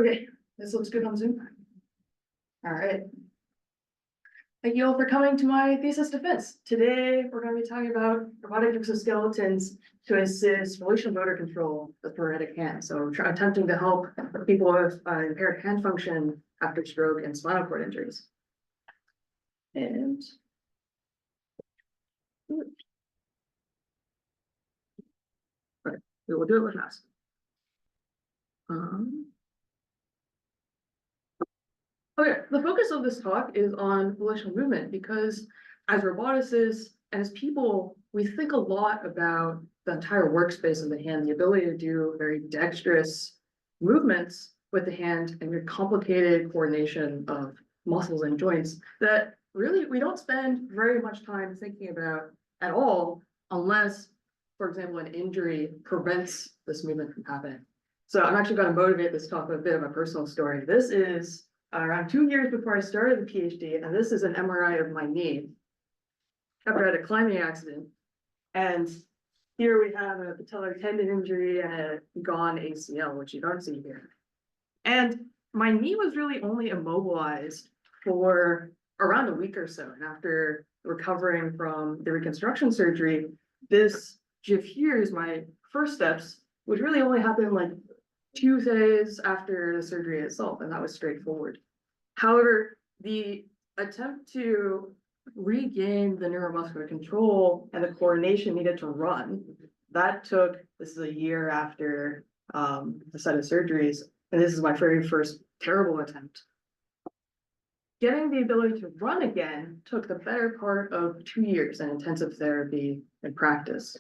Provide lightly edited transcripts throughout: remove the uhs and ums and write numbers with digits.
Okay, this looks good on Zoom. All right. Thank you all for coming to my thesis defense. Today, we're going to be talking about robotic exoskeletons to assist volitional motor control with paretic hands. So we're attempting to help people with impaired hand function after stroke and spinal cord injuries. And right, we will do it with mask. Okay, the focus of this talk is on volitional movement because as roboticists and as people, we think a lot about the entire workspace of the hand, the ability to do very dexterous movements with the hand and very complicated coordination of muscles and joints that really we don't spend very much time thinking about at all unless, for example, an injury prevents this movement from happening. So I'm actually going to motivate this talk with a bit of a personal story. This is around 2 years before I started the PhD, and this is an MRI of my knee after I had a climbing accident. And here we have a patellar tendon injury and a gone ACL, which you don't see here. And my knee was really only immobilized for around a week or so. And after recovering from the reconstruction surgery, this GIF here is my first steps, which really only happened like 2 days after the surgery itself, and that was straightforward. However, the attempt to regain the neuromuscular control and the coordination needed to run, that took, this is a year after the set of surgeries, and this is my very first terrible attempt. Getting the ability to run again took the better part of 2 years in intensive therapy and practice.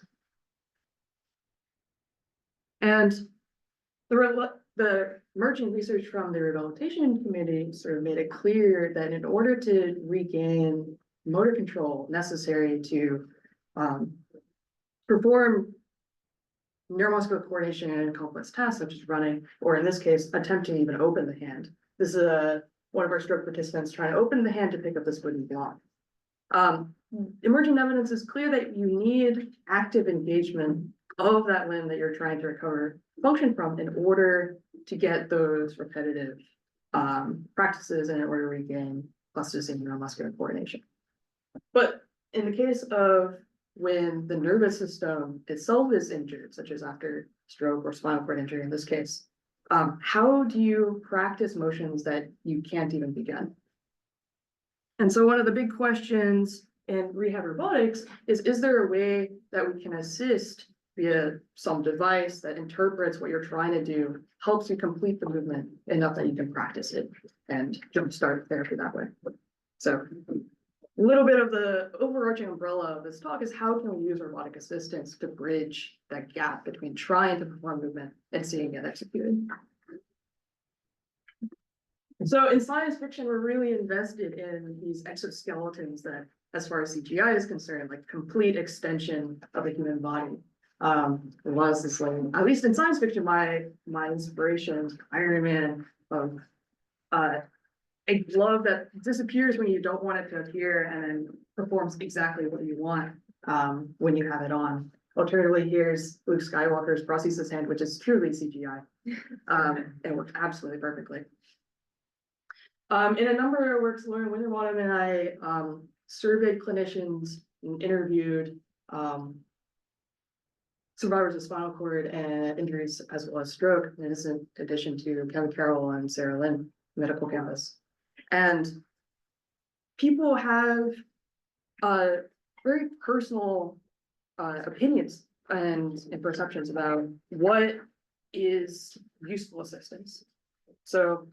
And the emerging research from the rehabilitation committee sort of made it clear that in order to regain motor control necessary to perform neuromuscular coordination in complex tasks such as running, or in this case, attempting to even open the hand. This is one of our stroke participants trying to open the hand to pick up this wooden block. Emerging evidence is clear that you need active engagement of that limb that you're trying to recover function from in order to get those repetitive practices and in order to regain plasticity and neuromuscular coordination. But in the case of when the nervous system itself is injured, such as after stroke or spinal cord injury in this case, how do you practice motions that you can't even begin? And so one of the big questions in rehab robotics is there a way that we can assist via some device that interprets what you're trying to do, helps you complete the movement enough that you can practice it and jumpstart therapy that way. So a little bit of the overarching umbrella of this talk is how can we use robotic assistance to bridge that gap between trying to perform movement and seeing it executed. So in science fiction, we're really invested in these exoskeletons that, as far as CGI is concerned, like complete extension of the human body. It was this, like, at least in science fiction, my inspiration, Iron Man, of a glove that disappears when you don't want it to appear and then performs exactly what you want when you have it on. Alternatively, here's Luke Skywalker's prosthesis hand, which is truly CGI and worked absolutely perfectly. In a number of works, Lauren Winterbottom and I surveyed clinicians and interviewed survivors of spinal cord and injuries as well as stroke, in addition to Kevin Carroll and Sarah Lynn, medical campus. And people have very personal opinions and perceptions about what is useful assistance. So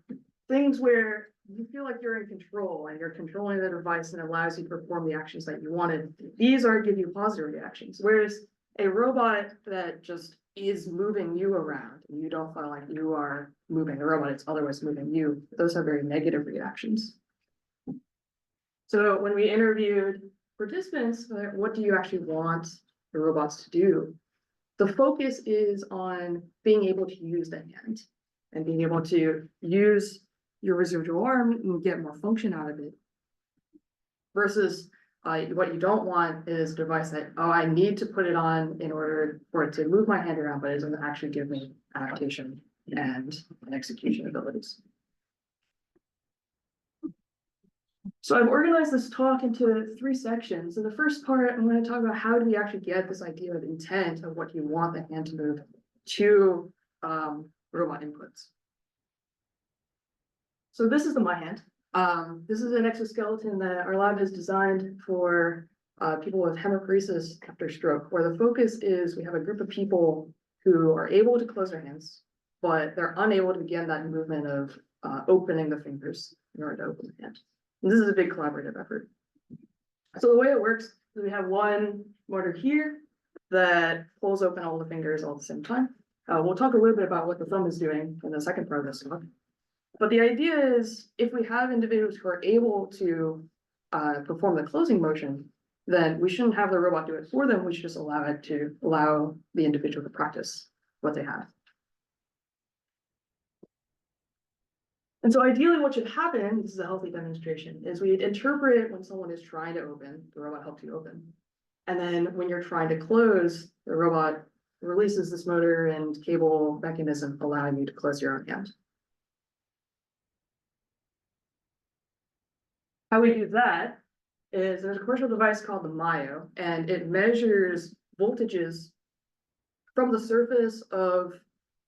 things where you feel like you're in control and you're controlling the device and allows you to perform the actions that you wanted, these are give you positive reactions. Whereas a robot that just is moving you around and you don't feel like you are moving the robot, it's otherwise moving you, those have very negative reactions. So when we interviewed participants, what do you actually want the robots to do? The focus is on being able to use the hand and being able to use your residual arm and get more function out of it. Versus what you don't want is a device that, oh, I need to put it on in order for it to move my hand around, but it doesn't actually give me adaptation and execution abilities. So I've organized this talk into 3 sections. In the first part, I'm going to talk about how do we actually get this idea of intent of what you want the hand to move to robot inputs. So this is my hand. This is an exoskeleton that our lab has designed for people with hemiparesis after stroke, where the focus is we have a group of people who are able to close their hands, but they're unable to begin that movement of opening the fingers in order to open the hand. And this is a big collaborative effort. So the way it works is we have one motor here that pulls open all the fingers all at the same time. We'll talk a little bit about what the thumb is doing in the second part of this talk. But the idea is if we have individuals who are able to perform the closing motion, then we shouldn't have the robot do it for them. We should just allow the individual to practice what they have. And so ideally what should happen, this is a healthy demonstration, is we interpret when someone is trying to open, the robot helps you open. And then when you're trying to close, the robot releases this motor and cable mechanism allowing you to close your own hand. How we do that is there's a commercial device called the Mayo, and it measures voltages from the surface of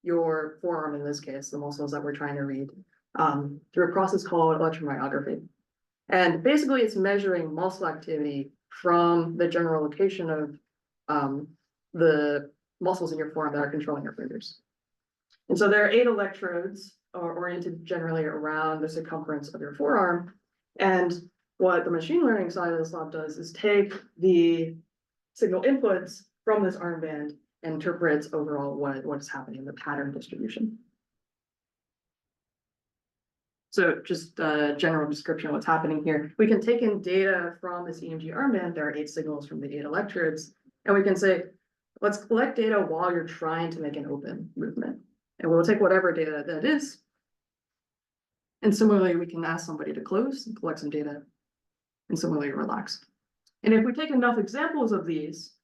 your forearm, in this case, the muscles that we're trying to read, through a process called electromyography. And basically it's measuring muscle activity from the general location of the muscles in your forearm that are controlling your fingers. And so there are 8 electrodes oriented generally around the circumference of your forearm. And what the machine learning side of this lab does is take the signal inputs from this armband and interprets overall what is happening in the pattern distribution. So just a general description of what's happening here. We can take in data from this EMG armband. There are 8 signals from the 8 electrodes. And we can say, let's collect data while you're trying to make an open movement. And we'll take whatever data that is. And similarly, we can ask somebody to close and collect some data. And similarly, relax. And if we take enough examples of these,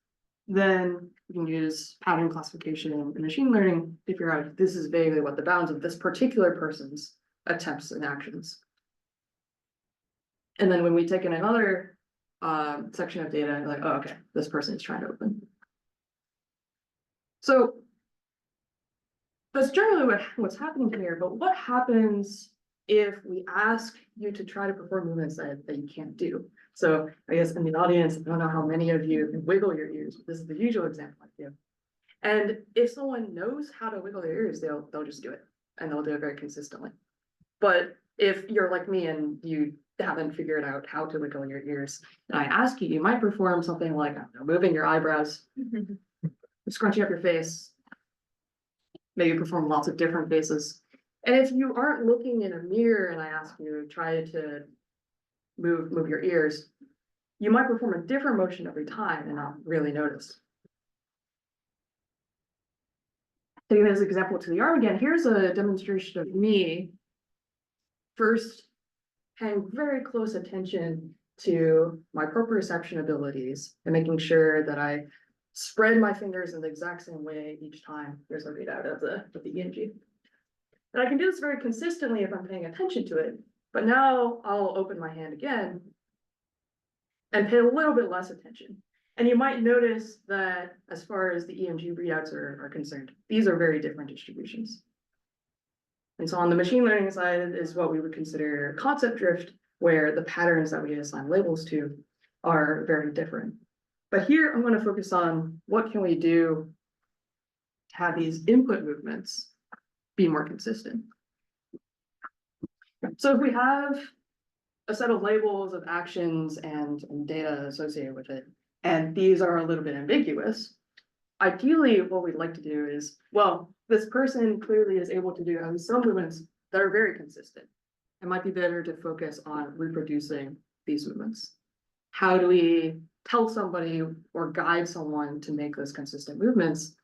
then we can use pattern classification and machine learning to figure out if this is vaguely what the bounds of this particular person's attempts and actions. And then when we take in another section of data, like, oh, okay, this person is trying to open. So that's generally what's happening here. But what happens if we ask you to try to perform movements that you can't do? So I guess in the audience, I don't know how many of you can wiggle your ears, but this is the usual example I give. And if someone knows how to wiggle their ears, they'll just do it, and they'll do it very consistently. But if you're like me and you haven't figured out how to wiggle your ears, and I ask you, you might perform something like, I don't know, moving your eyebrows, scrunching up your face, maybe perform lots of different faces. And if you aren't looking in a mirror and I ask you to try to move your ears, you might perform a different motion every time and not really notice. Taking this example to the arm again, here's a demonstration of me first paying very close attention to my proprioception abilities and making sure that I spread my fingers in the exact same way each time there's a readout of the EMG. And I can do this very consistently if I'm paying attention to it, but now I'll open my hand again and pay a little bit less attention. And you might notice that as far as the EMG readouts are concerned, these are very different distributions. And so on the machine learning side is what we would consider concept drift, where the patterns that we assign labels to are very different. But here I'm going to focus on what can we do to have these input movements be more consistent. So if we have a set of labels of actions and data associated with it, and these are a little bit ambiguous, ideally what we'd like to do is, well, this person clearly is able to do some movements that are very consistent. It might be better to focus on reproducing these movements. How do we tell somebody or guide someone to make those consistent movements?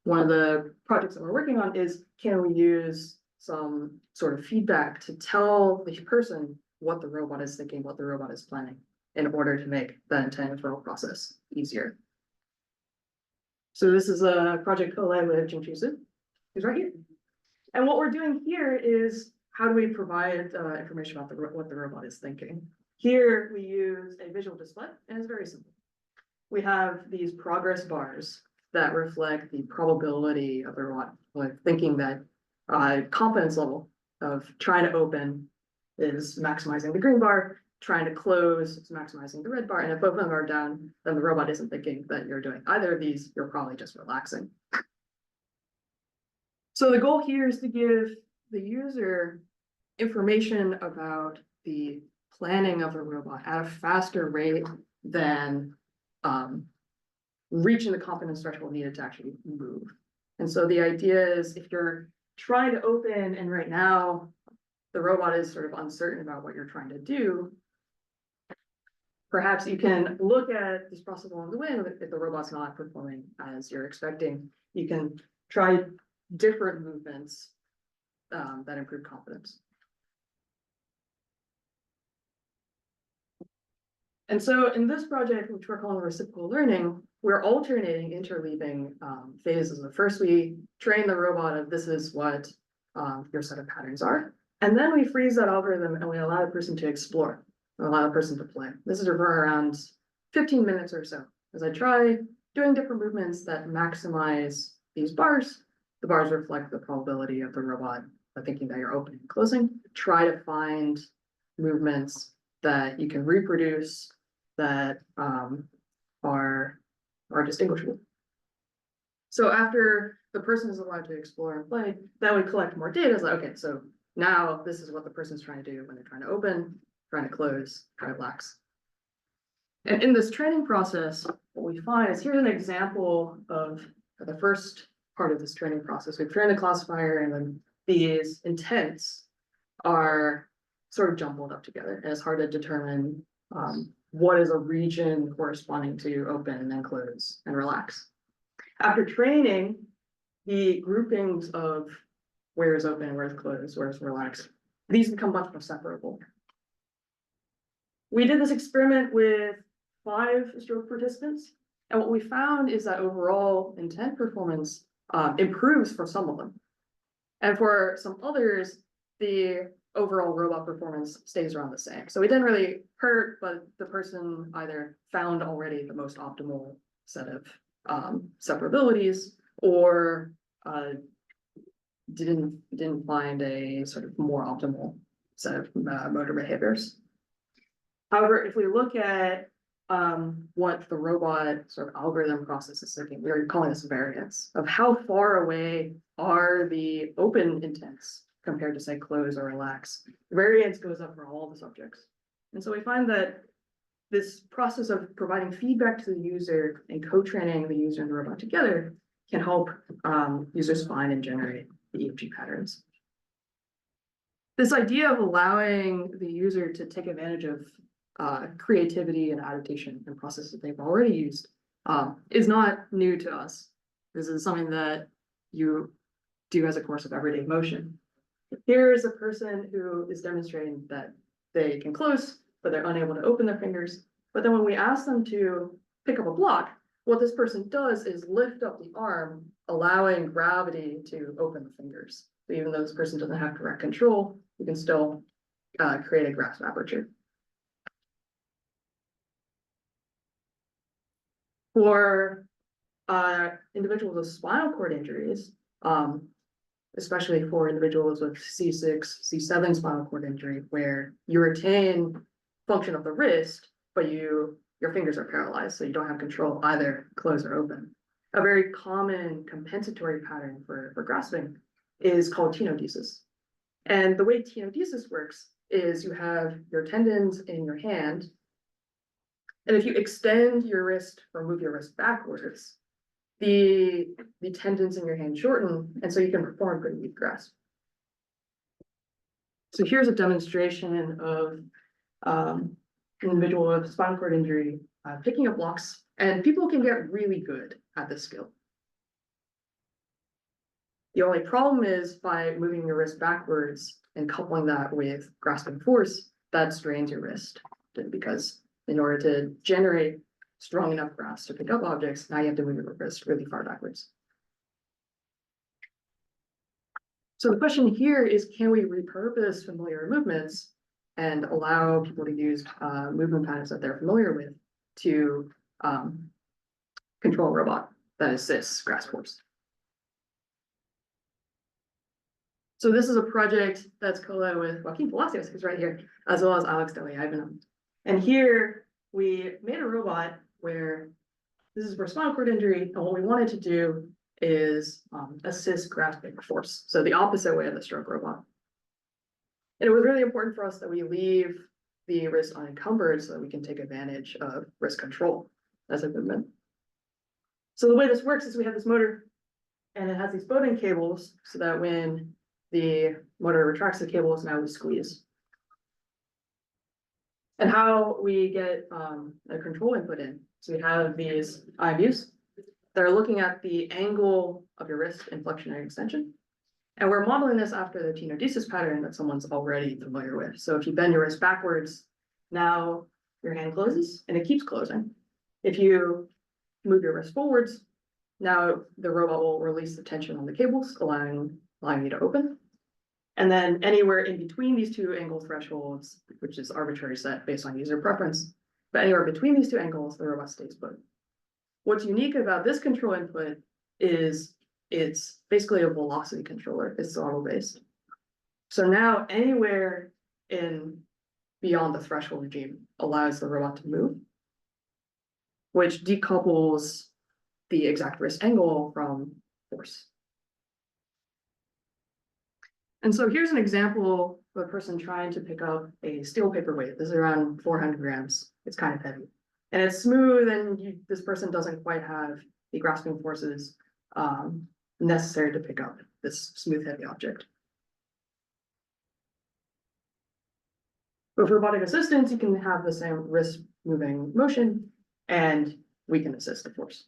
One of the projects that we're working on is, can we use some sort of feedback to tell the person what the robot is thinking, what the robot is planning, in order to make that intent referral process easier. So this is a project co-led with Jingqi Su, who's right here. And what we're doing here is, how do we provide information about what the robot is thinking? Here we use a visual display, and it's very simple. We have these progress bars that reflect the probability of the robot, like thinking that confidence level of trying to open is maximizing the green bar, trying to close is maximizing the red bar, and if both of them are down, then the robot isn't thinking that you're doing either of these, you're probably just relaxing. So the goal here is to give the user information about the planning of the robot at a faster rate than reaching the confidence threshold needed to actually move. And so the idea is, if you're trying to open and right now the robot is sort of uncertain about what you're trying to do, perhaps you can look at this process along the way, and if the robot's not performing as you're expecting, you can try different movements that improve confidence. And so in this project, which we're calling reciprocal learning, we're alternating interleaving phases. First, we train the robot of this is what your set of patterns are. And then we freeze that algorithm and we allow the person to explore, allow the person to play. This is over around 15 minutes or so, as I try doing different movements that maximize these bars. The bars reflect the probability of the robot thinking that you're opening and closing. Try to find movements that you can reproduce that are distinguishable. So after the person is allowed to explore and play, then we collect more data. It's like, okay, so now this is what the person's trying to do when they're trying to open, trying to close, trying to relax. And in this training process, what we find is, here's an example of the first part of this training process. We've trained the classifier, and then these intents are sort of jumbled up together, and it's hard to determine what is a region corresponding to open and close and relax. After training, the groupings of where is open, where is closed, where is relaxed, these become much more separable. We did this experiment with 5 stroke participants, and what we found is that overall intent performance improves for some of them. And for some others, the overall robot performance stays around the same. So we didn't really hurt, but the person either found already the most optimal set of separabilities, or didn't find a sort of more optimal set of motor behaviors. However, if we look at what the robot sort of algorithm process is thinking, we're calling this variance of how far away are the open intents compared to, say, close or relax. The variance goes up for all the subjects. And so we find that this process of providing feedback to the user and co-training the user and the robot together can help users find and generate the EFG patterns. This idea of allowing the user to take advantage of creativity and adaptation and processes that they've already used is not new to us. This is something that you do as a course of everyday motion. Here is a person who is demonstrating that they can close, but they're unable to open their fingers. But then when we ask them to pick up a block, what this person does is lift up the arm, allowing gravity to open the fingers. So even though this person doesn't have direct control, you can still create a grasp aperture. For individuals with spinal cord injuries, especially for individuals with C6, C7 spinal cord injury, where you retain function of the wrist, but your fingers are paralyzed, so you don't have control either close or open. A very common compensatory pattern for grasping is called tenodesis. And the way tenodesis works is you have your tendons in your hand, and if you extend your wrist or move your wrist backwards, the tendons in your hand shorten, and so you can perform pretty weak grasp. So here's a demonstration of an individual with spinal cord injury picking up blocks, and people can get really good at this skill. The only problem is, by moving your wrist backwards and coupling that with grasping force, that strains your wrist, because in order to generate strong enough grasp to pick up objects, now you have to move your wrist really far backwards. So the question here is, can we repurpose familiar movements and allow people to use movement patterns that they're familiar with to control a robot that assists grasp force? So this is a project that's co-led with Joaquin Palacios, who's right here, as well as Alex Deli-Ivanov. And here we made a robot where this is for spinal cord injury, and what we wanted to do is assist grasping force. So the opposite way of the stroke robot. And it was really important for us that we leave the wrist unencumbered so that we can take advantage of wrist control as a movement. So the way this works is we have this motor, and it has these bowing cables so that when the motor retracts the cables, now we squeeze. And how we get a control input in. So we have these eye views that are looking at the angle of your wrist in flexion and extension. And we're modeling this after the tenodesis pattern that someone's already familiar with. So if you bend your wrist backwards, now your hand closes and it keeps closing. If you move your wrist forwards, now the robot will release the tension on the cables, allowing you to open. And then anywhere in between these two angle thresholds, which is arbitrary set based on user preference, but anywhere between these two angles, the robot stays put. What's unique about this control input is it's basically a velocity controller. It's throttle based. So now anywhere in beyond the threshold regime allows the robot to move, which decouples the exact wrist angle from force. And so here's an example of a person trying to pick up a steel paperweight. This is around 400 grams. It's kind of heavy. And it's smooth, and this person doesn't quite have the grasping forces necessary to pick up this smooth, heavy object. But for robotic assistance, you can have the same wrist moving motion, and we can assist the force.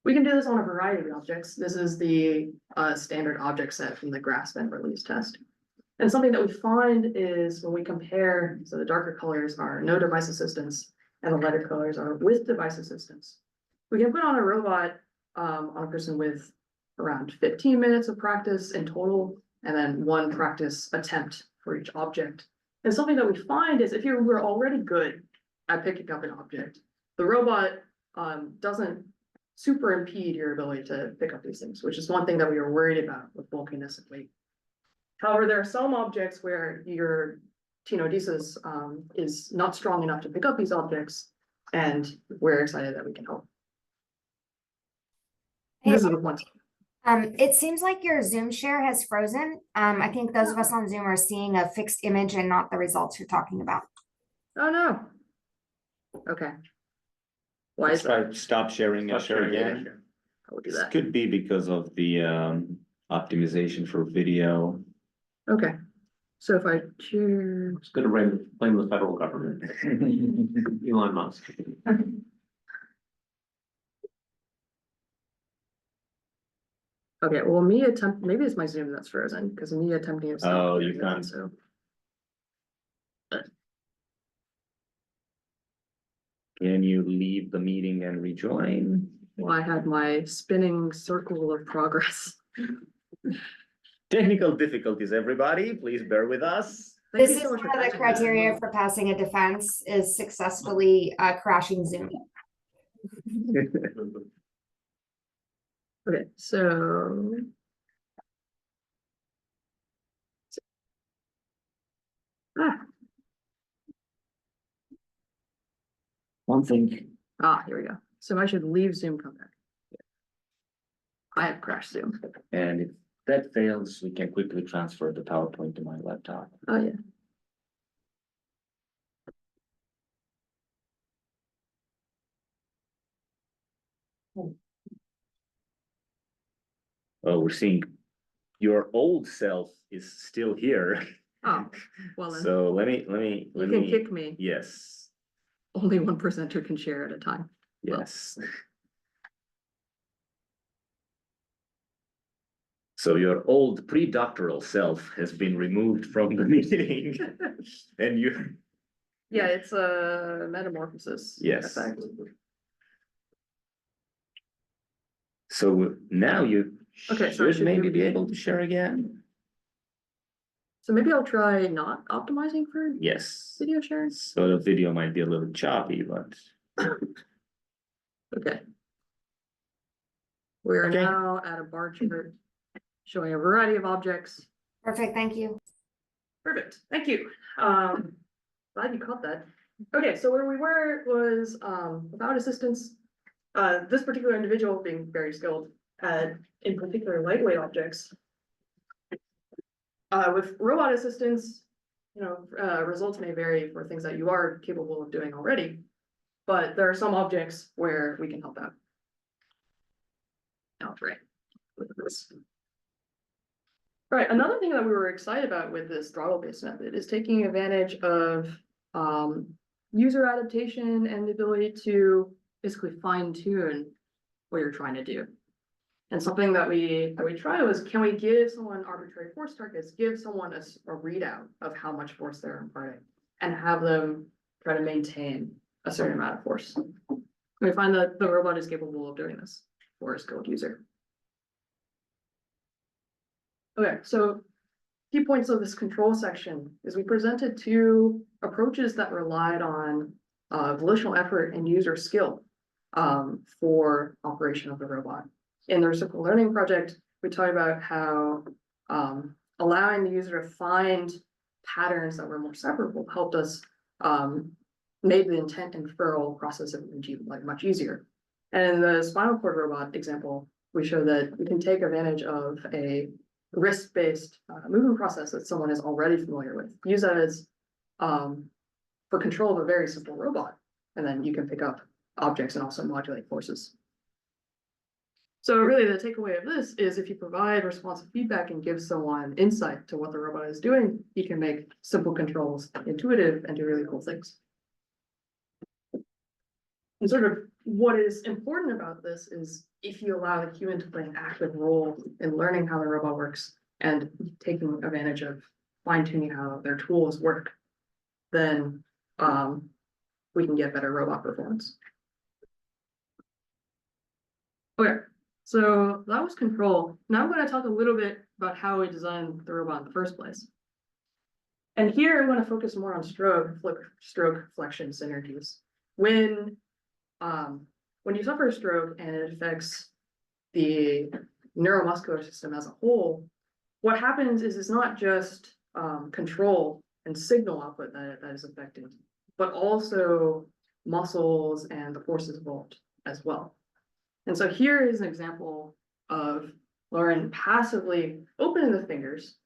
We can do this on a variety of objects. This is the standard object set from the grasp and release test. And something that we find is when we compare, so the darker colors are no device assistance, and the lighter colors are with device assistance. We can put on a robot on a person with around 15 minutes of practice in total, and then one practice attempt for each object. And something that we find is if you were already good at picking up an object, the robot doesn't super impede your ability to pick up these things, which is one thing that we were worried about with bulkiness and weight. However, there are some objects where your tenodesis is not strong enough to pick up these objects, and we're excited that we can help. Hey, this is the one. It seems like your Zoom share has frozen. I think those of us on Zoom are seeing a fixed image and not the results you're talking about. Oh no. Okay. Why is that? Stop sharing and share again. I will do This that. could be because of the optimization for video. Okay. So if I choose. It's gonna blame the federal government. Elon Musk. Okay, well, me attempt, maybe it's my Zoom that's frozen, because me attempting to. Oh, you can't. So. Can you leave the meeting and rejoin? Well, I had my spinning circle of progress. Technical difficulties, everybody. Please bear with us. Thank This you is so much for one of the catching that. criteria for passing a defense is successfully crashing Zoom. Okay, so. One thing. Here we go. So I should leave Zoom, come back. I have crashed Zoom. And if that fails, we can quickly transfer the PowerPoint to my laptop. Oh, yeah. Oh, we're seeing your old self is still here. Oh, well then, So let me. you can kick me. Yes, Only one presenter can share at a time. yes. So your old pre-doctoral self has been removed from the meeting and you. Yeah, it's a metamorphosis. Yes. Effect. So now you Okay, so I should should maybe do- be able to share again. So maybe I'll try not optimizing for Yes. video sharing. So the video might be a little choppy, but Okay. We're Okay. now at a bar chart showing a variety of objects. Perfect, thank you. Perfect, thank you. Glad you caught that. Okay, so where we were was about assistance. This particular individual being very skilled at, in particular, lightweight objects. With robot assistance, you know, results may vary for things that you are capable of doing already, but there are some objects where we can help out. Right. With this. Right, another thing that we were excited about with this throttle-based method is taking advantage of user adaptation and the ability to basically fine-tune what you're trying to do. And something that we tried was, can we give someone arbitrary force targets, give someone a readout of how much force they're imparting, and have them try to maintain a certain amount of force. We find that the robot is capable of doing this for a skilled user. Okay, so key points of this control section is we presented two approaches that relied on volitional effort and user skill for operation of the robot. In the reciprocal learning project, we talked about how allowing the user to find patterns that were more separable helped us make the intent inferral process of like much easier. And in the spinal cord robot example, we show that we can take advantage of a wrist-based movement process that someone is already familiar with. Use that as for control of a very simple robot, and then you can pick up objects and also modulate forces. So really the takeaway of this is if you provide responsive feedback and give someone insight to what the robot is doing, you can make simple controls intuitive and do really cool things. And sort of what is important about this is if you allow the human to play an active role in learning how the robot works and taking advantage of fine-tuning how their tools work, then we can get better robot performance. Okay, so that was control. Now I'm going to talk a little bit about how we designed the robot in the first place. And here I'm going to focus more on stroke flexion synergies. When you suffer a stroke and it affects the neuromuscular system as a whole, what happens is it's not just control and signal output that is affected, but also muscles and the forces involved as well. And so here is an example of Lauren passively opening the fingers.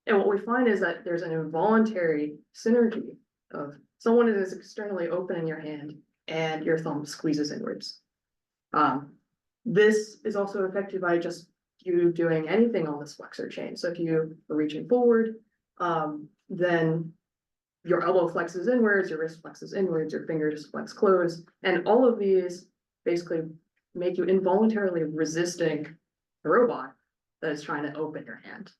And what we find is that there's an involuntary synergy of someone is externally opening your hand and your thumb squeezes inwards. This is also affected by just you doing anything on this flexor chain. So if you are reaching forward, then your elbow flexes inwards, your wrist flexes inwards, your fingers flex close, and all of these basically make you involuntarily resisting the robot that is trying to open your hand.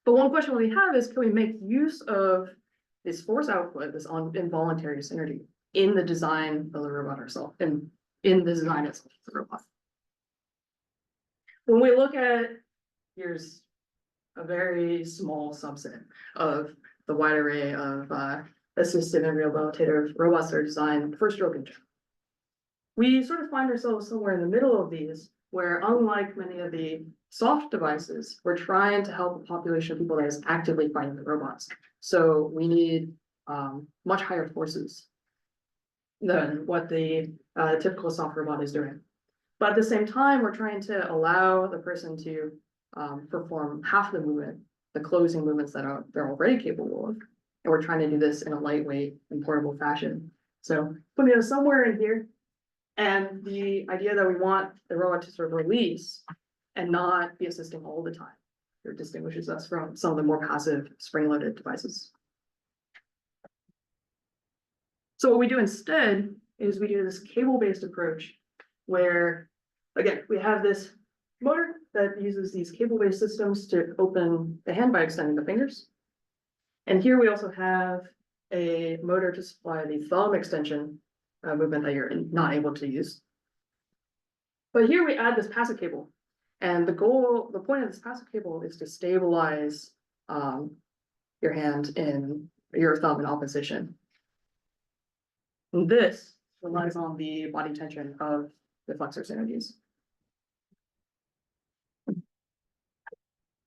But one question we have is, can we make use of this force output, this involuntary synergy, in the design of the robot herself, and in the design itself of the robot? When we look at, here's a very small subset of the wide array of assistive and rehabilitative robots that are designed for stroke and general. We sort of find ourselves somewhere in the middle of these, where unlike many of the soft devices, we're trying to help a population of people that is actively fighting the robots. So we need much higher forces than what the typical soft robot is doing. But at the same time, we're trying to allow the person to perform half the movement, the closing movements that they're already capable of. And we're trying to do this in a lightweight and portable fashion. So putting it somewhere in here. And the idea that we want the robot to sort of release and not be assisting all the time. It distinguishes us from some of the more passive spring-loaded devices. So what we do instead is we do this cable-based approach where, again, we have this motor that uses these cable-based systems to open the hand by extending the fingers. And here we also have a motor to supply the thumb extension movement that you're not able to use. But here we add this passive cable. And the point of this passive cable is to stabilize your hand in your thumb in opposition. And this relies on the body tension of the flexor synergies.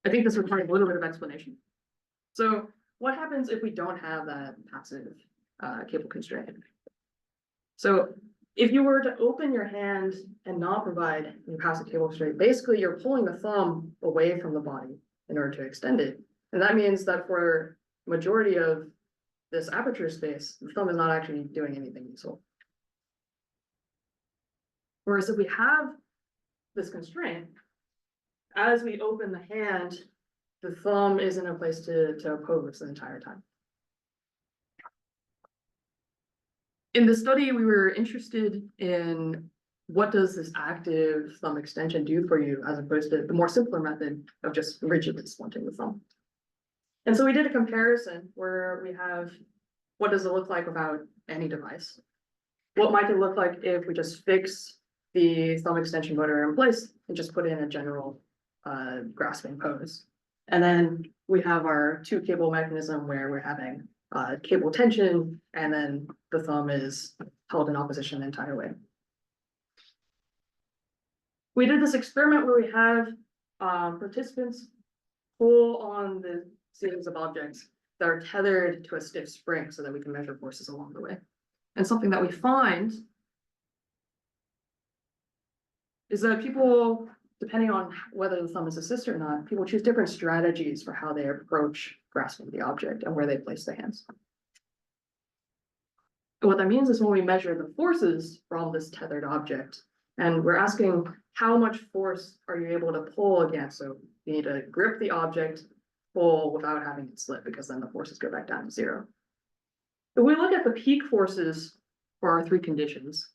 I think this requires a little bit of explanation. So what happens if we don't have that passive cable constraint? So if you were to open your hand and not provide your passive cable constraint, basically you're pulling the thumb away from the body in order to extend it. And that means that for majority of this aperture space, the thumb is not actually doing anything useful. Whereas if we have this constraint, as we open the hand, the thumb is in a place to oppose the entire time. In the study, we were interested in what does this active thumb extension do for you, as opposed to the more simpler method of just rigidly splinting the thumb. And so we did a comparison where we have, what does it look like without any device? What might it look like if we just fix the thumb extension motor in place and just put in a general grasping pose? And then we have our two cable mechanism where we're having cable tension, and then the thumb is held in opposition the entire way. We did this experiment where we have participants pull on the series of objects that are tethered to a stiff spring so that we can measure forces along the way. And something that we find is that people, depending on whether the thumb is assist or not, people choose different strategies for how they approach grasping the object and where they place their hands. And what that means is when we measure the forces from this tethered object, and we're asking how much force are you able to pull against? So you need to grip the object, pull without having it slip, because then the forces go back down to zero. If we look at the peak forces for our three conditions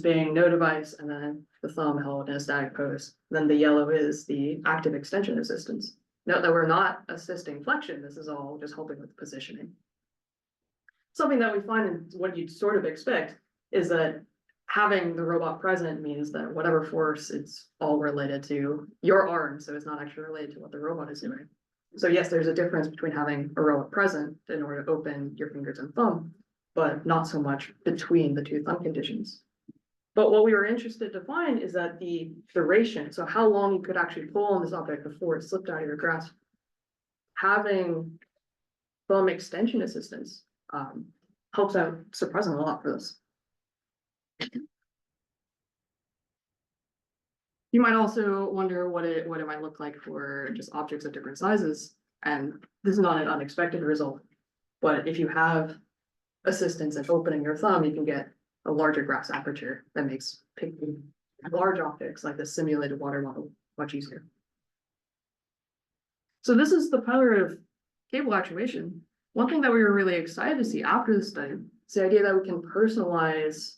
being no device, and then the thumb held in a static pose, then the yellow is the active extension resistance. Note that we're not assisting flexion, this is all just helping with positioning. Something that we find in what you'd sort of expect is that having the robot present means that whatever force, it's all related to your arm, so it's not actually related to what the robot is doing. So yes, there's a difference between having a robot present in order to open your fingers and thumb, but not so much between the two thumb conditions. But what we were interested to find is that the duration, so how long you could actually pull on this object before it slipped out of your grasp, having thumb extension assistance helps out surprisingly a lot for this. You might also wonder what it might look like for just objects of different sizes. And this is not an unexpected result, but if you have assistance in opening your thumb, you can get a larger grasp aperture that makes picking large objects like the simulated water model much easier. So this is the power of cable actuation. One thing that we were really excited to see after the study is the idea that we can personalize.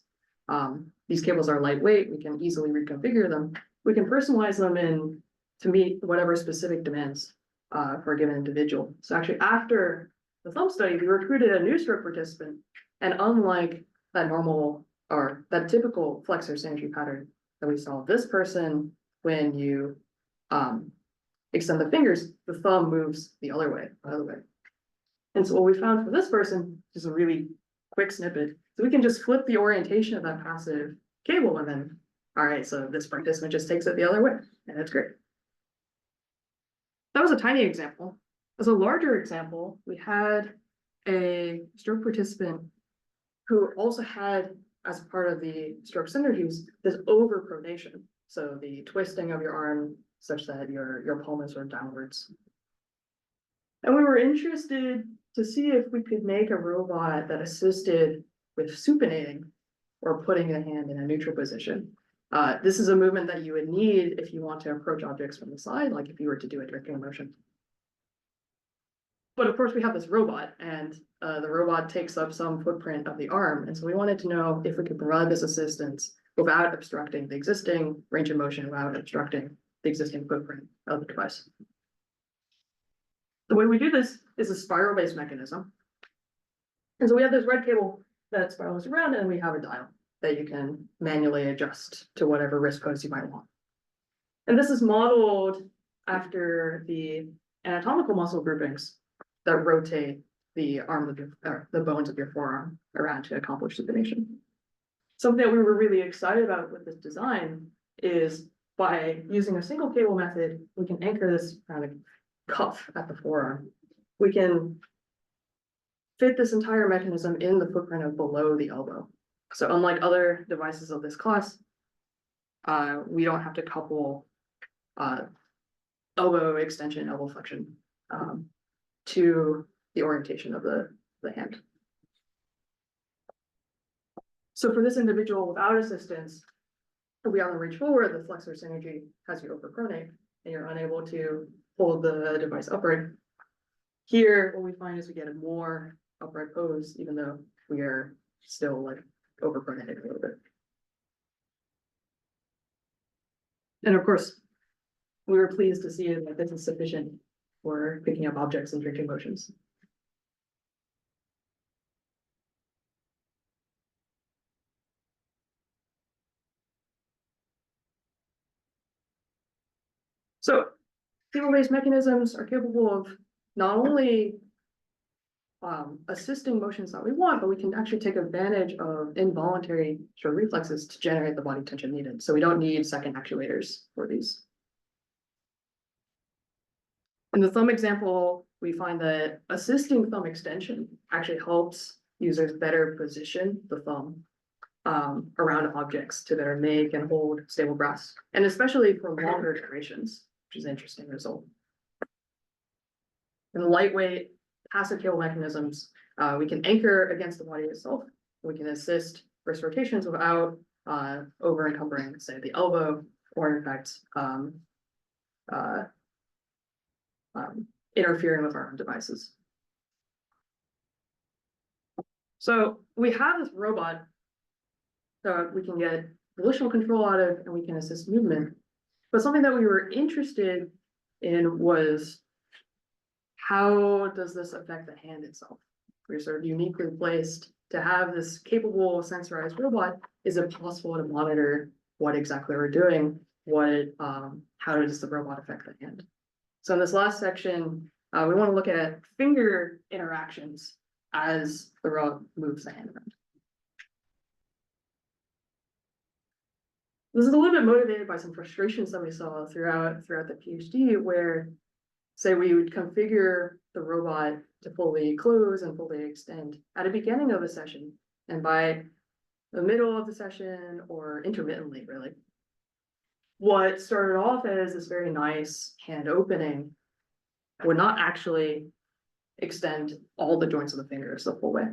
These cables are lightweight, we can easily reconfigure them. We can personalize them to meet whatever specific demands for a given individual. So actually after the thumb study, we recruited a new stroke participant, and unlike that normal or that typical flexor synergy pattern that we saw, this person, when you extend the fingers, the thumb moves the other way. And so what we found for this person is a really quick snippet. So we can just flip the orientation of that passive cable, and then, all right, so this participant just takes it the other way, and it's great. That was a tiny example. As a larger example, we had a stroke participant who also had, as part of the stroke synergies, this overpronation. So the twisting of your arm such that your palm is sort of downwards. And we were interested to see if we could make a robot that assisted with supinating or putting the hand in a neutral position. This is a movement that you would need if you want to approach objects from the side, like if you were to do a drifting motion. But of course, we have this robot, and the robot takes up some footprint of the arm. And so we wanted to know if we could provide this assistance without obstructing the existing range of motion, without obstructing the existing footprint of the device. The way we do this is a spiral-based mechanism. And so we have this red cable that spirals around, and we have a dial. that you can manually adjust to whatever wrist pose you might want. And this is modeled after the anatomical muscle groupings that rotate the arm of your, or the bones of your forearm around to accomplish supination. Something that we were really excited about with this design is by using a single cable method, we can anchor this kind of cuff at the forearm. We can fit this entire mechanism in the footprint of below the elbow. So unlike other devices of this class, we don't have to couple elbow extension, elbow flexion to the orientation of the hand. So for this individual without assistance, if we on the reach forward, the flexor synergy has you overpronate and you're unable to hold the device upright. Here, what we find is we get a more upright pose, even though we are still like overpronated a little bit. And of course, we were pleased to see that this is sufficient for picking up objects and drinking motions. So cable-based mechanisms are capable of not only assisting motions that we want, but we can actually take advantage of involuntary short reflexes to generate the body tension needed. So we don't need second actuators for these. In the thumb example, we find that assisting thumb extension actually helps users better position the thumb around objects to better make and hold stable grasp, and especially for longer durations, which is an interesting result. In lightweight passive cable mechanisms, we can anchor against the body itself. We can assist wrist rotations without over encumbering, say, the elbow, or in fact, interfering with our own devices. So we have this robot that we can get volitional control out of, and we can assist movement. But something that we were interested in was, how does this affect the hand itself? We're sort of uniquely placed to have this capable sensorized robot. Is it possible to monitor what exactly we're doing? How does the robot affect the hand? So in this last section, we want to look at finger interactions as the robot moves the hand around. This is a little bit motivated by some frustrations that we saw throughout the PhD, where, say, we would configure the robot to fully close and fully extend at the beginning of a session, and by the middle of the session, or intermittently, really. What started off as this very nice hand opening would not actually extend all the joints of the fingers the full way.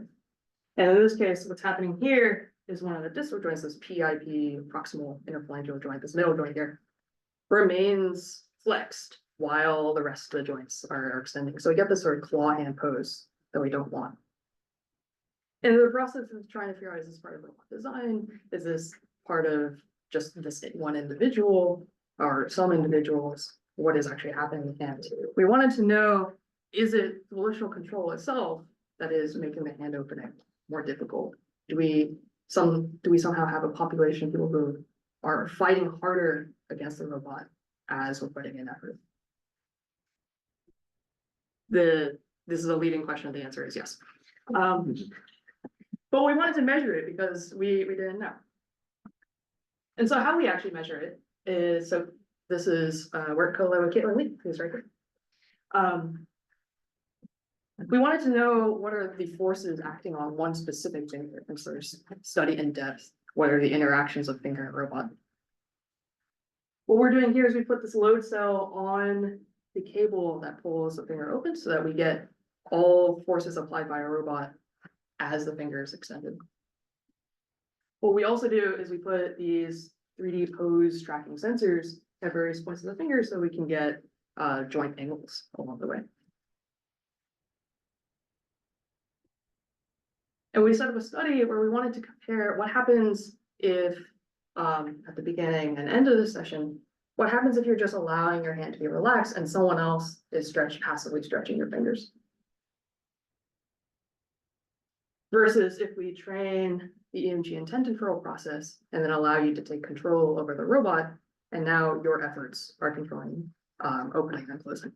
And in this case, what's happening here is one of the distal joints, this PIP, proximal interphalangeal joint, this middle joint here, remains flexed while the rest of the joints are extending. So we get this sort of claw hand pose that we don't want. And the process of trying to figure out, is this part of robot design? Is this part of just this one individual or some individuals? What is actually happening in the hand? We wanted to know, is it volitional control itself that is making the hand opening more difficult? Do we somehow have a population of people who are fighting harder against the robot as we're putting in effort? This is a leading question. The answer is yes. But we wanted to measure it because we didn't know. And so how we actually measure it is, so this is work co-led with Caitlin Lee, who's right here. We wanted to know, what are the forces acting on one specific finger, and sort of study in depth what are the interactions of finger and robot. What we're doing here is we put this load cell on the cable that pulls the finger open, so that we get all forces applied by a robot as the finger is extended. What we also do is we put these 3D pose tracking sensors at various points of the finger, so we can get joint angles along the way. And we set up a study where we wanted to compare what happens if, at the beginning and end of the session, what happens if you're just allowing your hand to be relaxed and someone else is passively stretching your fingers. Versus if we train the EMG intent control process and then allow you to take control over the robot, and now your efforts are controlling opening and closing.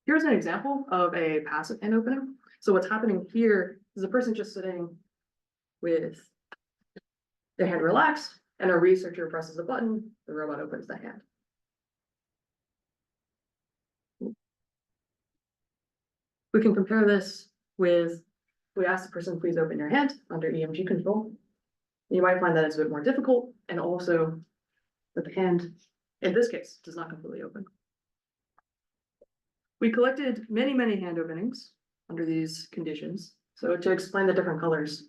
Here's an example of a passive hand opening. So what's happening here is a person just sitting with their hand relaxed, and a researcher presses a button, the robot opens the hand. We can compare this with, we ask the person, please open your hand under EMG control. You might find that it's a bit more difficult, and also that the hand, in this case, does not completely open. We collected many, many hand openings under these conditions. So to explain the different colors,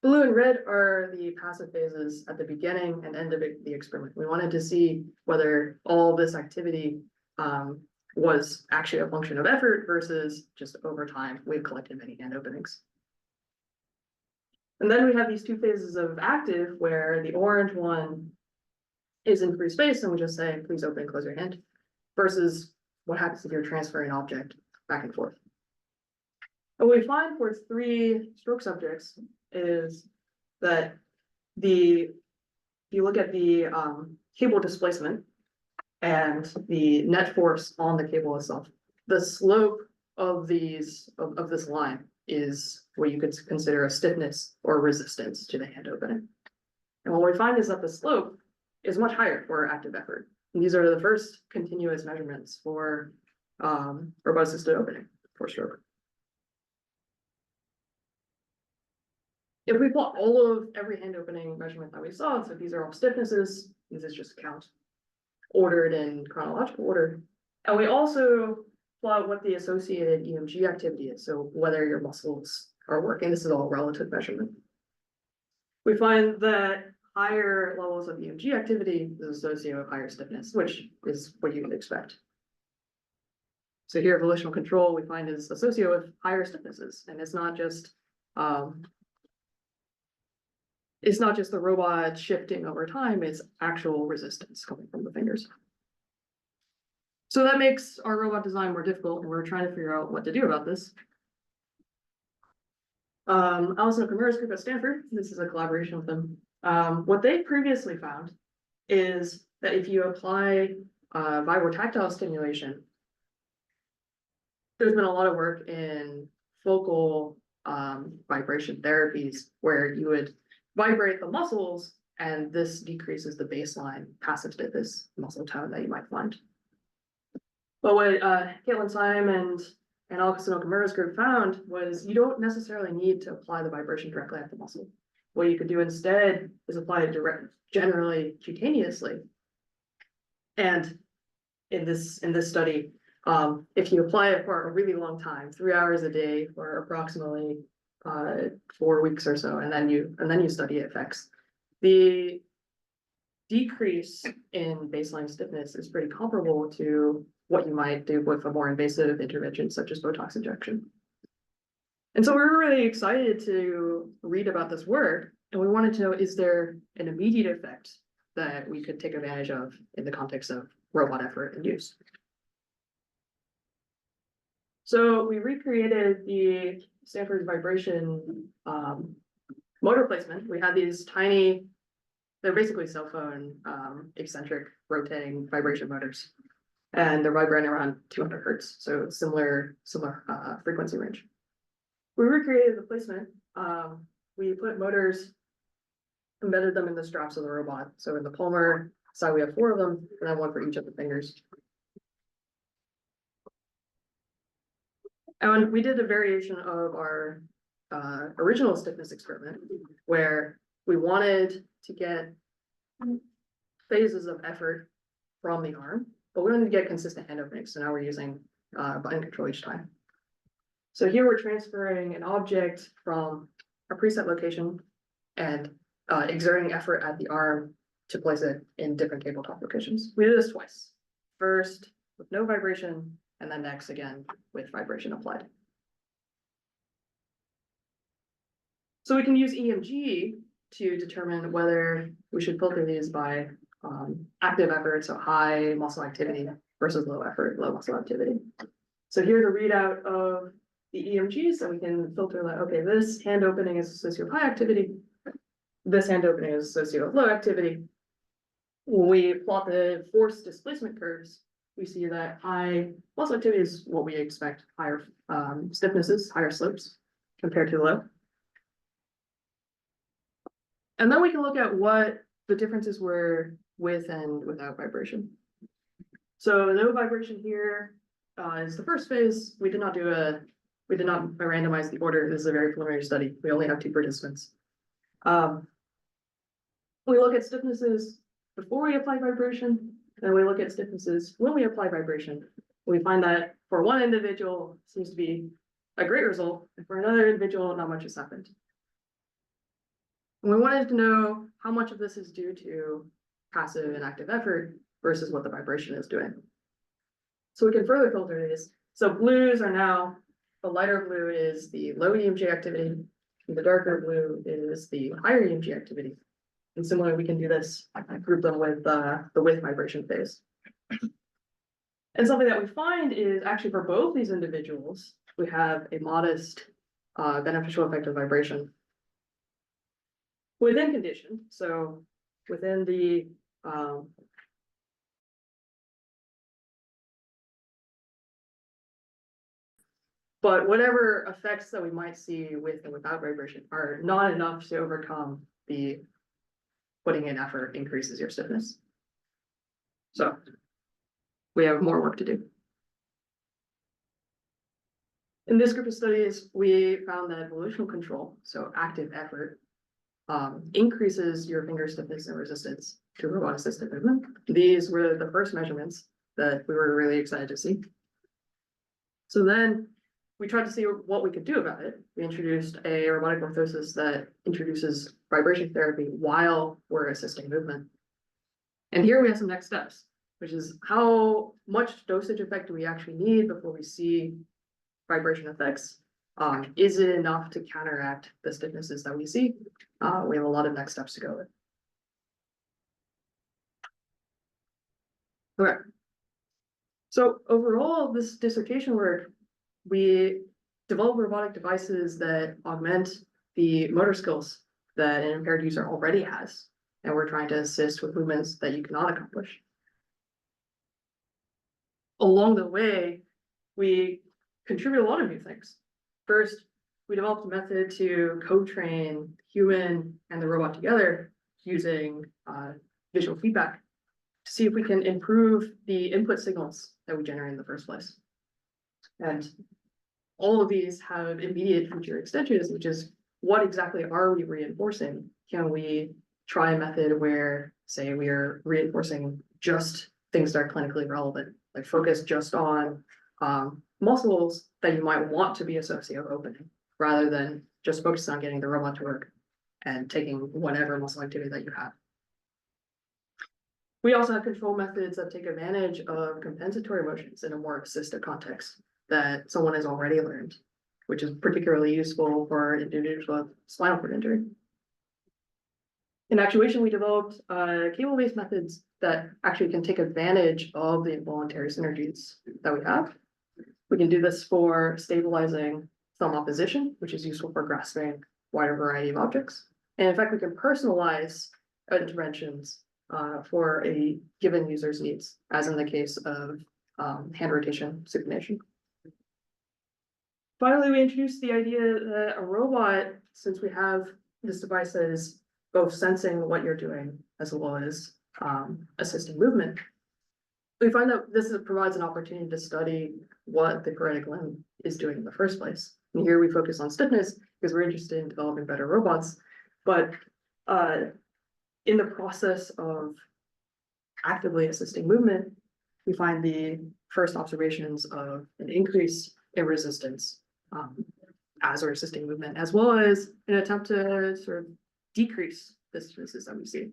blue and red are the passive phases at the beginning and end of the experiment. We wanted to see whether all this activity was actually a function of effort versus just over time we've collected many hand openings. And then we have these two phases of active where the orange one is in free space and we just say, please open and close your hand, versus what happens if you're transferring an object back and forth. And what we find for 3 stroke subjects is that if you look at the cable displacement and the net force on the cable itself, the slope of this line is what you could consider a stiffness or resistance to the hand opening. And what we find is that the slope is much higher for active effort. And these are the first continuous measurements for robot-assisted opening for stroke. If we plot all of every hand opening measurement that we saw, so these are all stiffnesses, this is just count, ordered in chronological order. And we also plot what the associated EMG activity is, so whether your muscles are working. This is all relative measurement. We find that higher levels of EMG activity is associated with higher stiffness, which is what you would expect. So here, volitional control we find is associated with higher stiffnesses, and it's not just the robot shifting over time, it's actual resistance coming from the fingers. So that makes our robot design more difficult, and we're trying to figure out what to do about this. Allison Okamura's group at Stanford, this is a collaboration with them. What they previously found is that if you apply vibrotactile stimulation, there's been a lot of work in focal vibration therapies where you would vibrate the muscles, and this decreases the baseline passive stiffness muscle tone that you might find. But what Caitlin Syme and Allison Okamura's group found was you don't necessarily need to apply the vibration directly at the muscle. What you could do instead is apply it generally cutaneously. And in this study, if you apply it for a really long time, 3 hours a day for approximately 4 weeks or so, and then you study effects, the decrease in baseline stiffness is pretty comparable to what you might do with a more invasive intervention such as Botox injection. And so we were really excited to read about this work, and we wanted to know, is there an immediate effect that we could take advantage of in the context of robot effort and use? So we recreated the Stanford vibration motor placement. We had these tiny, they're basically cell phone eccentric rotating vibration motors, and they're vibrating around 200 hertz, so similar frequency range. We recreated the placement. We put motors, embedded them in the straps of the robot. So in the palmar side, we have 4 of them, and then 1 for each of the fingers. And we did a variation of our original stiffness experiment where we wanted to get phases of effort from the arm, but we wanted to get consistent hand openings. So now we're using button control each time. So here we're transferring an object from a preset location and exerting effort at the arm to place it in different tabletop locations. We did this twice. First with no vibration, and then next again with vibration applied. So we can use EMG to determine whether we should filter these by active effort, so high muscle activity versus low effort, low muscle activity. So here's a readout of the EMGs, and we can filter like, okay, this hand opening is associated with high activity. This hand opening is associated with low activity. When we plot the force displacement curves, we see that high muscle activity is what we expect, higher stiffnesses, higher slopes compared to low. And then we can look at what the differences were with and without vibration. So no vibration here is the first phase. We did not randomize the order. This is a very preliminary study. We only have 2 participants. We look at stiffnesses before we apply vibration, and we look at stiffnesses when we apply vibration. We find that for one individual, it seems to be a great result, and for another individual, not much has happened. And we wanted to know how much of this is due to passive and active effort versus what the vibration is doing. So we can further filter these. So blues are now, the lighter blue is the low EMG activity, and the darker blue is the higher EMG activity. And similarly, we can do this, group them with the with vibration phase. And something that we find is actually for both these individuals, we have a modest beneficial effect of vibration within condition. So within the but whatever effects that we might see with and without vibration are not enough to overcome the putting in effort increases your stiffness. So we have more work to do. In this group of studies, we found that volitional control, so active effort, increases your finger stiffness and resistance to robot assisted movement. These were the first measurements that we were really excited to see. So then we tried to see what we could do about it. We introduced a robotic orthosis that introduces vibration therapy while we're assisting movement. And here we have some next steps, which is how much dosage effect do we actually need before we see vibration effects? Is it enough to counteract the stiffnesses that we see? We have a lot of next steps to go with. Okay. So overall, this dissertation work, we develop robotic devices that augment the motor skills that an impaired user already has. And we're trying to assist with movements that you cannot accomplish. Along the way, we contribute a lot of new things. First, we developed a method to co-train human and the robot together using visual feedback to see if we can improve the input signals that we generate in the first place. And all of these have immediate future extensions, which is what exactly are we reinforcing? Can we try a method where, say, we are reinforcing just things that are clinically relevant, like focus just on muscles that you might want to be associated with opening, rather than just focusing on getting the robot to work and taking whatever muscle activity that you have. We also have control methods that take advantage of compensatory motions in a more assisted context that someone has already learned, which is particularly useful for individuals with spinal cord injury. In actuation, we developed cable-based methods that actually can take advantage of the involuntary synergies that we have. We can do this for stabilizing thumb opposition, which is useful for grasping a wider variety of objects. And in fact, we can personalize interventions for a given user's needs, as in the case of hand rotation supination. Finally, we introduced the idea that a robot, since we have this device that is both sensing what you're doing as well as assisting movement, we find that this provides an opportunity to study what the paretic limb is doing in the first place. And here we focus on stiffness because we're interested in developing better robots. But in the process of actively assisting movement, we find the first observations of an increase in resistance as we're assisting movement, as well as an attempt to sort of decrease the stiffnesses that we see.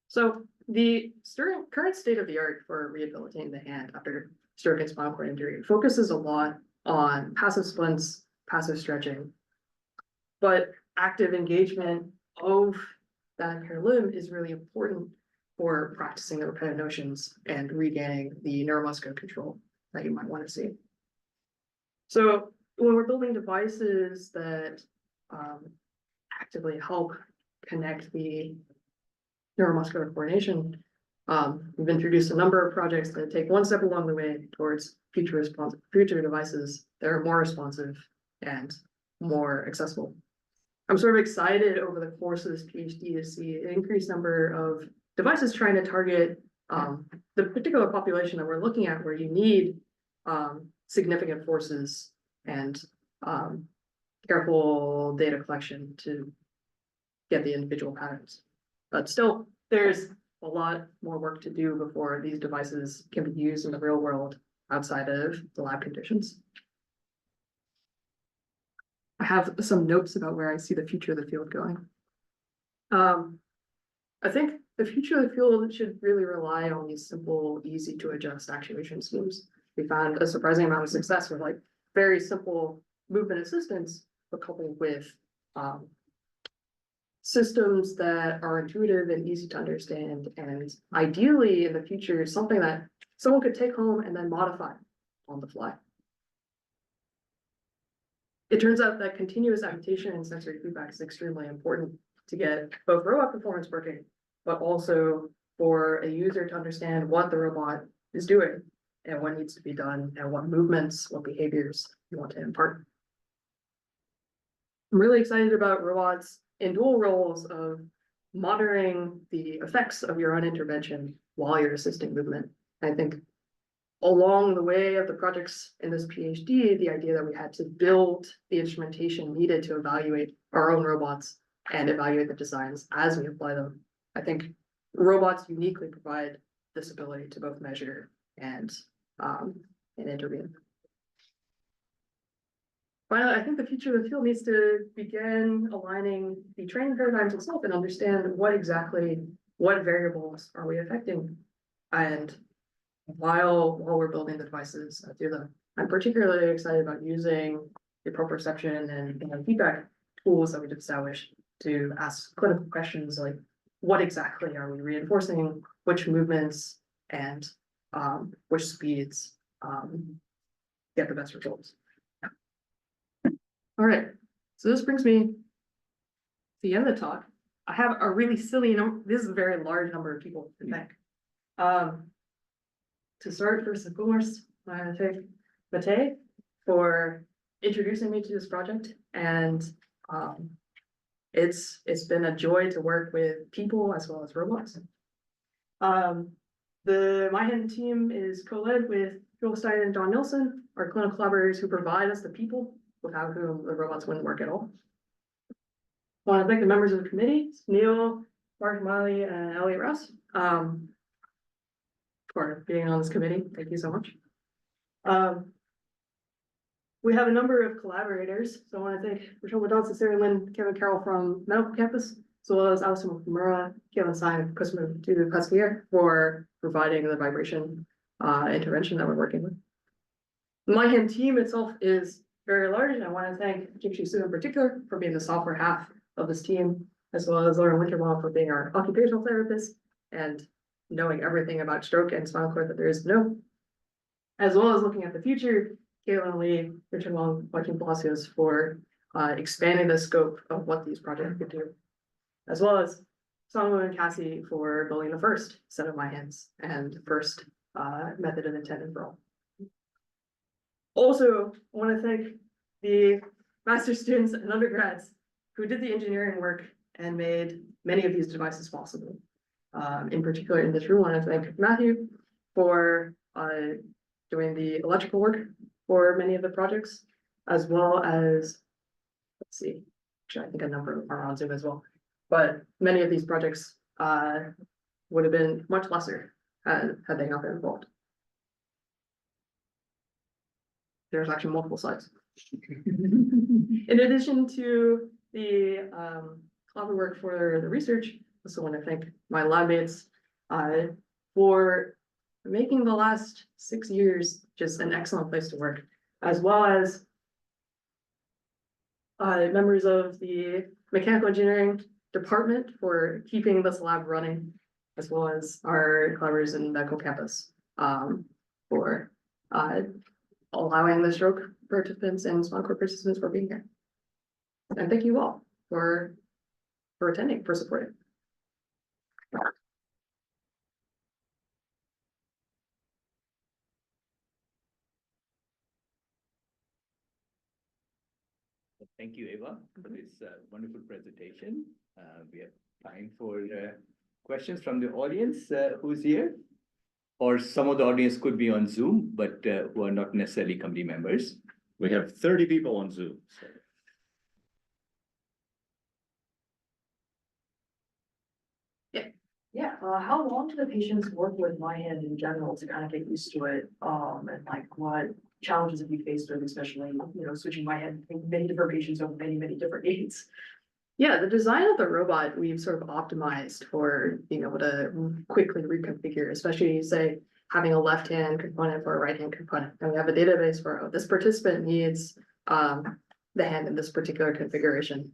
So the current state of the art for rehabilitating the hand after stroke and spinal cord injury focuses a lot on passive splints, passive stretching, but active engagement of that impaired limb is really important for practicing the repetitive motions and regaining the neuromuscular control that you might want to see. So when we're building devices that actively help connect the neuromuscular coordination, we've introduced a number of projects that take one step along the way towards future devices that are more responsive and more accessible. I'm sort of excited over the course of this PhD to see an increased number of devices trying to target the particular population that we're looking at, where you need significant forces and careful data collection to get the individual patterns. But still, there's a lot more work to do before these devices can be used in the real world outside of the lab conditions. I have some notes about where I see the future of the field going. I think the future of the field should really rely on these simple, easy to adjust actuation schemes. We found a surprising amount of success with like very simple movement assistance, but coupled with systems that are intuitive and easy to understand, and ideally in the future, something that someone could take home and then modify on the fly. It turns out that continuous adaptation and sensory feedback is extremely important to get both robot performance working, but also for a user to understand what the robot is doing and what needs to be done and what movements, what behaviors you want to impart. I'm really excited about robots in dual roles of monitoring the effects of your own intervention while you're assisting movement. I think along the way of the projects in this PhD, the idea that we had to build the instrumentation needed to evaluate our own robots and evaluate the designs as we apply them. I think robots uniquely provide this ability to both measure and intervene. Finally, I think the future of the field needs to begin aligning the training paradigms itself and understand what variables are we affecting, and while we're building the devices that do them. I'm particularly excited about using the proprioception and feedback tools that we've established to ask clinical questions like, what exactly are we reinforcing, which movements and which speeds get the best results. All right, so this brings me to the end of the talk. I have a really silly number. This is a very large number of people to thank. To start, first and foremost, I want to thank Mate for introducing me to this project, and it's been a joy to work with people as well as robots. The MyHand team is co-led with Joel Stein and John Nilsson, our clinical collaborators who provide us the people without whom the robots wouldn't work at all. I want to thank the members of the committee, Neil, Mark Miley, and Elliot Rouse, for being on this committee. Thank you so much. We have a number of collaborators, so I want to thank Rachel Madonza, Sarah Lynn, Kevin Carroll from Medical Campus, as well as Alison Murrah, Kevin Stein, customer to Pesquier for providing the vibration intervention that we're working with. The MyHand team itself is very large, and I want to thank Jingxi Su in particular for being the software half of this team, as well as Lauren Winterbaum for being our occupational therapist and knowing everything about stroke and spinal cord that there is to know, as well as looking at the future, Caitlin Lee, Richard Wong, Joaquin Palacios for expanding the scope of what these projects could do, as well as Samu and Cassie for building the first set of MyHands and first method of intended for all. Also, I want to thank the master's students and undergrads who did the engineering work and made many of these devices possible. In particular, in this room, I want to thank Matthew for doing the electrical work for many of the projects, as well as, let's see, actually, I think a number of them are on Zoom as well. But many of these projects would have been much lesser had they not been involved. There's actually multiple slides. In addition to the collaborative work for the research, I also want to thank my lab mates for making the last 6 years just an excellent place to work, as well as members of the mechanical engineering department for keeping this lab running, as well as our collaborators in medical campus for allowing the stroke participants and spinal cord participants for being here. And thank you all for attending, for supporting. Thank you, Ava, for this wonderful presentation. We have time for questions from the audience who's here. Or some of the audience could be on Zoom, but who are not necessarily committee members. We have 30 people on Zoom. So. Yeah, how long do the patients work with my hand in general to kind of get used to it? And like what challenges have you faced with, especially, you know, switching my hand in many different patients over many, many different needs? Yeah, the design of the robot, we've sort of optimized for being able to quickly reconfigure, especially say having a left hand component for a right hand component. And we have a database for this participant needs the hand in this particular configuration.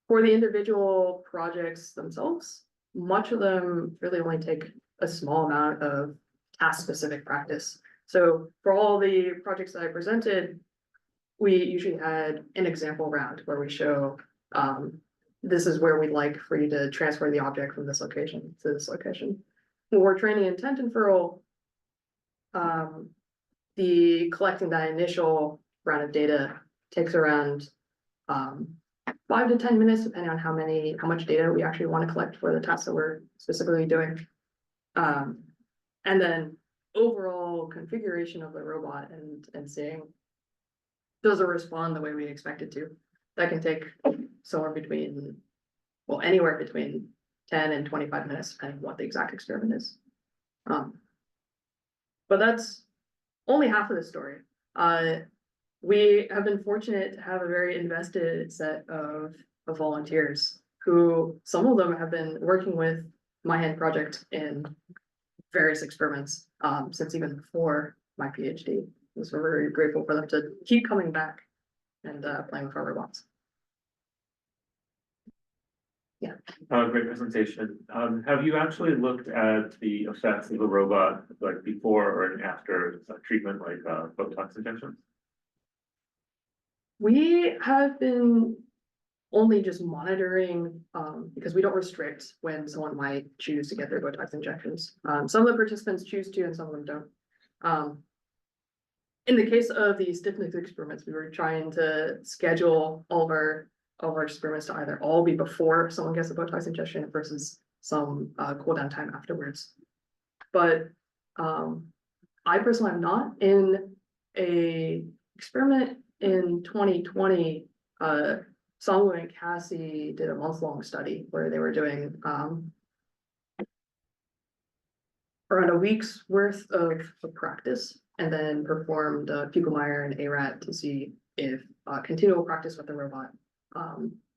For the individual projects themselves, much of them really only take a small amount of task-specific practice. So for all the projects that I presented, we usually had an example round where we show this is where we'd like for you to transfer the object from this location to this location. When we're training intent inferral, the collecting that initial round of data takes around 5 to 10 minutes, depending on how much data we actually want to collect for the task that we're specifically doing. And then overall configuration of the robot and seeing, does it respond the way we expect it to? That can take anywhere between 10 and 25 minutes, depending on what the exact experiment is. But that's only half of the story. We have been fortunate to have a very invested set of volunteers who, some of them have been working with my hand project in various experiments since even before my PhD. So we're very grateful for them to keep coming back and playing with our robots. Yeah. Great presentation. Have you actually looked at the effects of the robot like before or after treatment, like Botox injections? We have been only just monitoring because we don't restrict when someone might choose to get their Botox injections. Some of the participants choose to and some of them don't. In the case of the stiffness experiments, we were trying to schedule all of our experiments to either all be before someone gets a Botox injection versus some cool down time afterwards. But I personally am not. In a experiment in 2020, Songwoo and Cassie did a month-long study where they were doing around a week's worth of practice and then performed Pupilmeyer and ARAT to see if continual practice with the robot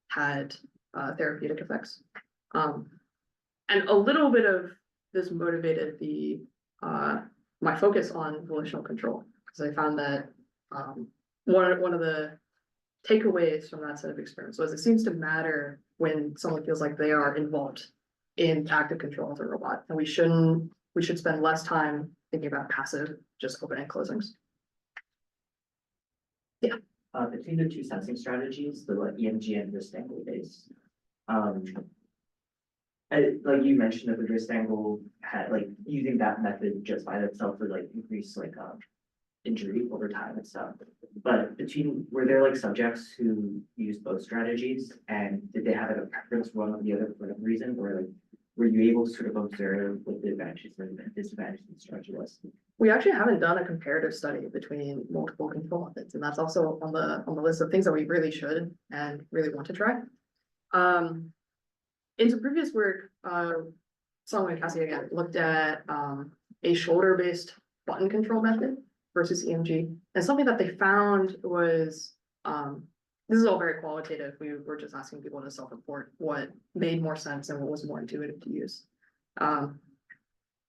had therapeutic effects. And a little bit of this motivated the my focus on volitional control, because I found that one of the takeaways from that set of experiments was it seems to matter when someone feels like they are involved in active control of the robot, and we should spend less time thinking about passive, just open and closings. Yeah. Between the two sensing strategies, the like EMG and wrist angle base, like you mentioned that the wrist angle had like using that method just by itself would like increase like injury over time and stuff. But were there like subjects who used both strategies, and did they have a preference for one or the other for whatever reason, or like were you able to sort of observe what the advantages and disadvantages of the strategy was? We actually haven't done a comparative study between multiple control methods, and that's also on the list of things that we really should and really want to try. In some previous work, Songwoo and Cassie again looked at a shoulder-based button control method versus EMG, and something that they found was this is all very qualitative. We were just asking people to self-report what made more sense and what was more intuitive to use.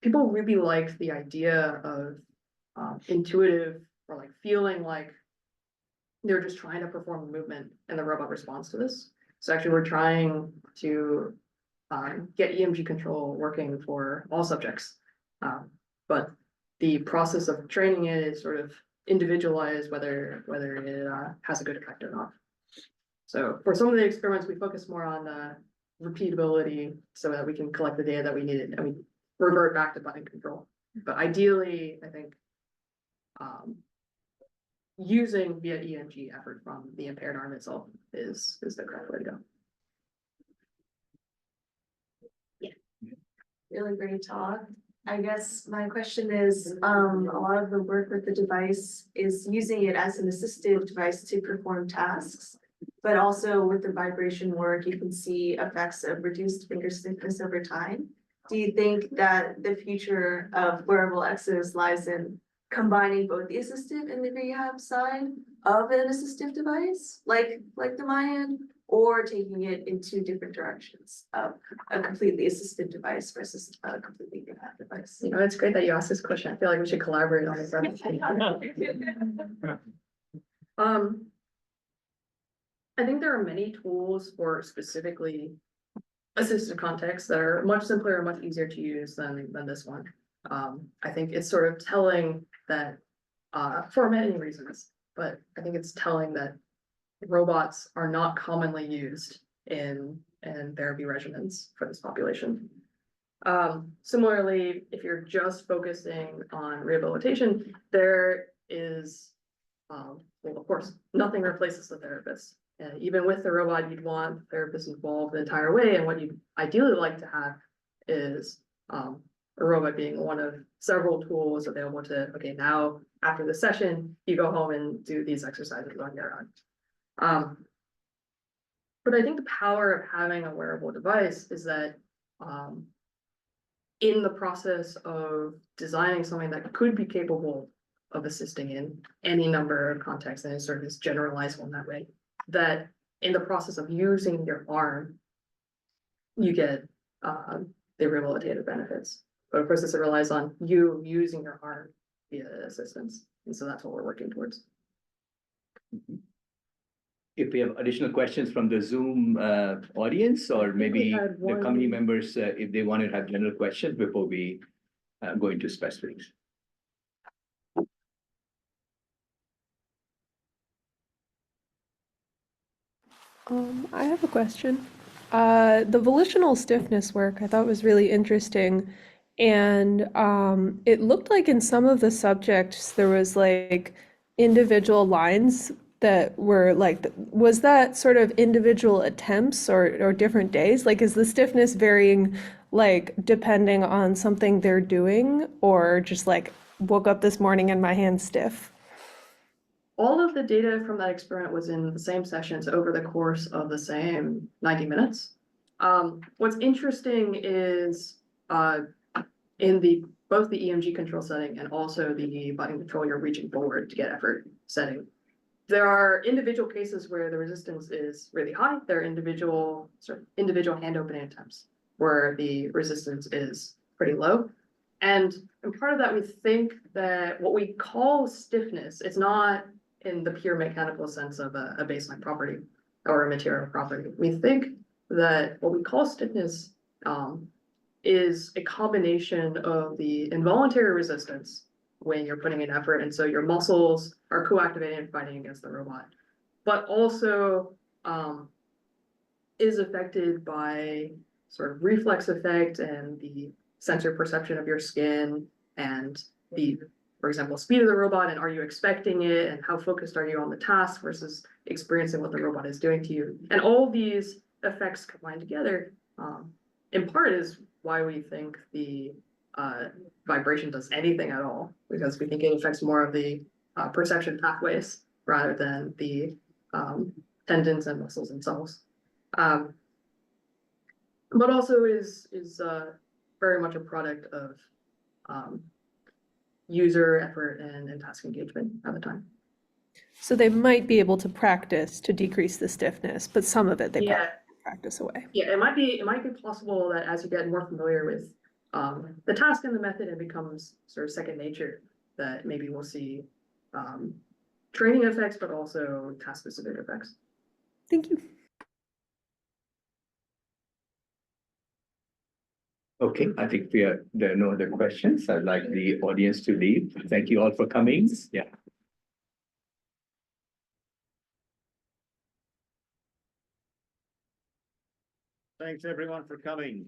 People really liked the idea of intuitive or like feeling like they're just trying to perform a movement and the robot responds to this. So actually we're trying to get EMG control working for all subjects. But the process of training it is sort of individualized, whether it has a good effect or not. So for some of the experiments, we focus more on repeatability so that we can collect the data that we needed and we revert back to button control. But ideally, I think using via EMG effort from the impaired arm itself is the correct way to go. Really great talk. I guess my question is, a lot of the work with the device is using it as an assistive device to perform tasks. But also with the vibration work, you can see effects of reduced finger stiffness over time. Do you think that the future of wearable X's lies in combining both the assistive and the rehab side of an assistive device, like the MyHand, or taking it in two different directions of a completely assistive device versus a completely rehab device? You know, it's great that you asked this question. I feel like we should collaborate on this. I think there are many tools for specifically assistive contexts that are much simpler and much easier to use than this one. I think it's sort of telling that for many reasons, but I think it's telling that robots are not commonly used in therapy regimens for this population. Similarly, if you're just focusing on rehabilitation, there is, well, of course, nothing replaces the therapist. And even with the robot, you'd want the therapist involved the entire way. And what you'd ideally like to have is a robot being one of several tools available to, okay, now after the session, you go home and do these exercises on your own. But I think the power of having a wearable device is that in the process of designing something that could be capable of assisting in any number of contexts, and it sort of is generalizable in that way, that in the process of using your arm, you get the rehabilitative benefits. But of course, this relies on you using your arm via assistance. And so that's what we're working towards. If we have additional questions from the Zoom audience, or maybe had the committee one. members, if they want to have general questions before we go into specifics. I have a question. The volitional stiffness work I thought was really interesting. And it looked like in some of the subjects there was like individual lines that were like, was that sort of individual attempts or different days? Like, is the stiffness varying like depending on something they're doing, or just like woke up this morning and my hand's stiff? All of the data from that experiment was in the same sessions over the course of the same 90 minutes. What's interesting is in both the EMG control setting and also the button control, you're reaching forward to get effort setting. There are individual cases where the resistance is really high. There are individual hand opening attempts where the resistance is pretty low. And part of that, we think that what we call stiffness, it's not in the pure mechanical sense of a baseline property or a material property. We think that what we call stiffness is a combination of the involuntary resistance when you're putting in effort, and so your muscles are co-activating and fighting against the robot, but also is affected by sort of reflex effect and the sensor perception of your skin and the, for example, speed of the robot, and are you expecting it, and how focused are you on the task versus experiencing what the robot is doing to you. And all these effects combined together, in part, is why we think the vibration does anything at all, because we think it affects more of the perception pathways rather than the tendons and muscles themselves. But also is very much a product of user effort and task engagement at the time. So they might be able to practice to decrease the stiffness, but some of it they probably practice away. Yeah, it might be possible that as you get more familiar with the task and the method, it becomes sort of second nature, that maybe we'll see training effects, but also task specific effects. Thank you. Okay, I think there are no other questions. I'd like the audience to leave. Thank you all for coming. Yeah. Thanks, everyone, for coming.